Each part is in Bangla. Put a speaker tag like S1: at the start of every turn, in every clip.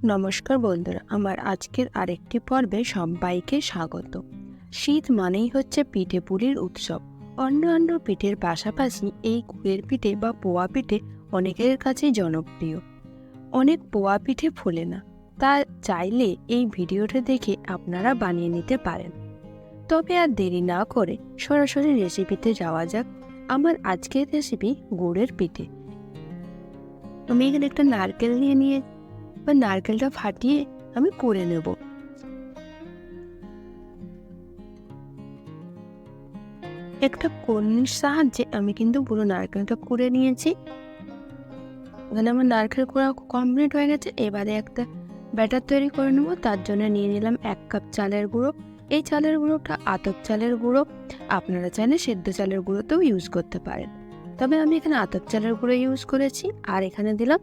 S1: নমস্কার বন্ধুরা, আমার আজকের আরেকটি পর্বে সবাইকে স্বাগত। শীত মানেই হচ্ছে পিঠে পুলির উৎসব। অন্যান্য পিঠের পাশাপাশি এই গুড়ের পিঠে বা পোয়া পিঠে অনেকের কাছেই জনপ্রিয়। অনেক পোয়া পিঠে ফোলে না, তা চাইলে এই ভিডিওটা দেখে আপনারা বানিয়ে নিতে পারেন। তবে আর দেরি না করে সরাসরি রেসিপিতে যাওয়া যাক। আমার আজকের রেসিপি গুড়ের পিঠে। আমি এখানে একটা নারকেল নিয়ে বা নারকেলটা ফাটিয়ে আমি করে নেব। একটা কর্নির সাহায্যে আমি কিন্তু পুরো নারকেলটা কুড়ে নিয়েছি। এখানে আমার নারকেল কুড়া কমপ্লিট হয়ে গেছে। এবারে একটা ব্যাটার তৈরি করে নেব। তার জন্য নিয়ে নিলাম 1 কাপ চালের গুঁড়ো। এই চালের গুঁড়োটা আতপ চালের গুঁড়ো, আপনারা চাইলে সেদ্ধ চালের গুঁড়োতেও ইউজ করতে পারেন, তবে আমি এখানে আতপ চালের গুঁড়ো ইউজ করেছি। আর এখানে দিলাম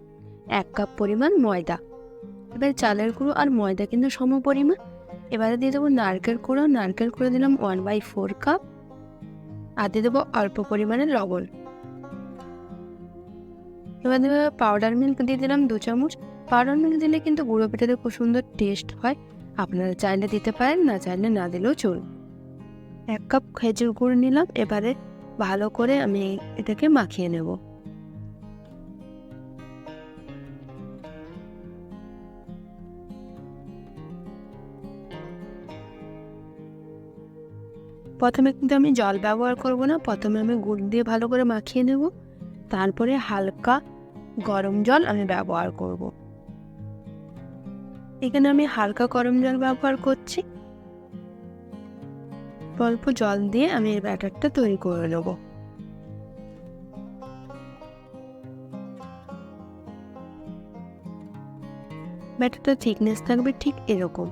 S1: 1 কাপ পরিমাণ ময়দা। এবার চালের গুঁড়ো আর ময়দা কিন্তু সম পরিমাণ। এবারে দিয়ে দেবো নারকেল কুড়ো দিলাম 1/4 কাপ। আর দিয়ে দেবো অল্প পরিমাণে লবণ। এবার দেবো পাউডার মিল্ক, দিয়ে দিলাম 2 চামচ। পাউডার মিল্ক দিলে কিন্তু গুঁড়ো পিঠাতে খুব সুন্দর টেস্ট হয়। আপনারা চাইলে দিতে পারেন, না চাইলে না দিলেও চলবে। 1 কাপ খেজুর গুড় নিলাম। এবারে ভালো করে আমি এটাকে মাখিয়ে নেব। প্রথমে কিন্তু আমি জল ব্যবহার করব না, প্রথমে আমি গুড় দিয়ে ভালো করে মাখিয়ে নেব, তারপরে হালকা গরম জল আমি ব্যবহার করব। এখানে আমি হালকা গরম জল ব্যবহার করছি। অল্প জল দিয়ে আমি এই ব্যাটারটা তৈরি করে নেব। ব্যাটারটা থিকনেস থাকবে ঠিক এরকম।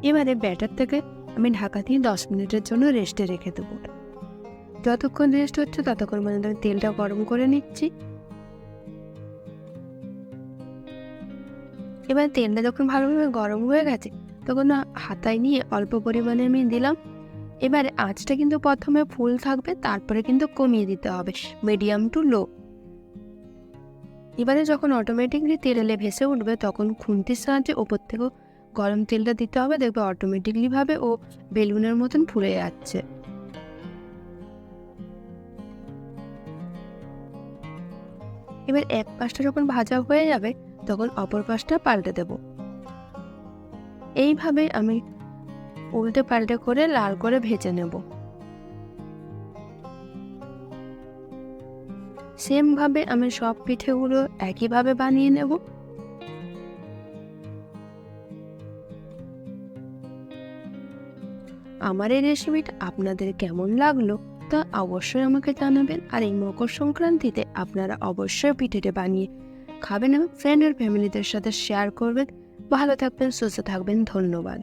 S1: এবারে ব্যাটারটাকে আমি ঢাকা দিয়ে 10 মিনিটের জন্য রেস্টে রেখে দেবো। যতক্ষণ রেস্ট হচ্ছে ততক্ষণ পর্যন্ত আমি তেলটা গরম করে নিচ্ছি। এবার তেলটা যখন ভালোভাবে গরম হয়ে গেছে তখন হাতায় নিয়ে অল্প পরিমাণে আমি দিলাম। এবারে আঁচটা কিন্তু প্রথমে ফুল থাকবে, তারপরে কিন্তু কমিয়ে দিতে হবে, মিডিয়াম টু লো। এবারে যখন অটোমেটিকলি তেলে ভেসে উঠবে তখন খুন্তির সাহায্যে ওপর থেকেও গরম তেলটা দিতে হবে। দেখবে অটোমেটিকলি ভাবে ও বেলুনের মতন ফুলে যাচ্ছে। এবার এক পাশটা যখন ভাজা হয়ে যাবে তখন অপর পাশটা পাল্টে দেব। এইভাবে আমি উল্টে পাল্টে করে লাল করে ভেজে নেব। সেম ভাবে আমি সব পিঠেগুলো একইভাবে বানিয়ে নেব। আমার এই রেসিপিটা আপনাদের কেমন লাগলো তা অবশ্যই আমাকে জানাবেন। আর এই মকর সংক্রান্তিতে আপনারা অবশ্যই পিঠেটা বানিয়ে খাবেন এবং ফ্রেন্ড আর ফ্যামিলিদের সাথে শেয়ার করবেন। ভালো থাকবেন, সুস্থ থাকবেন। ধন্যবাদ।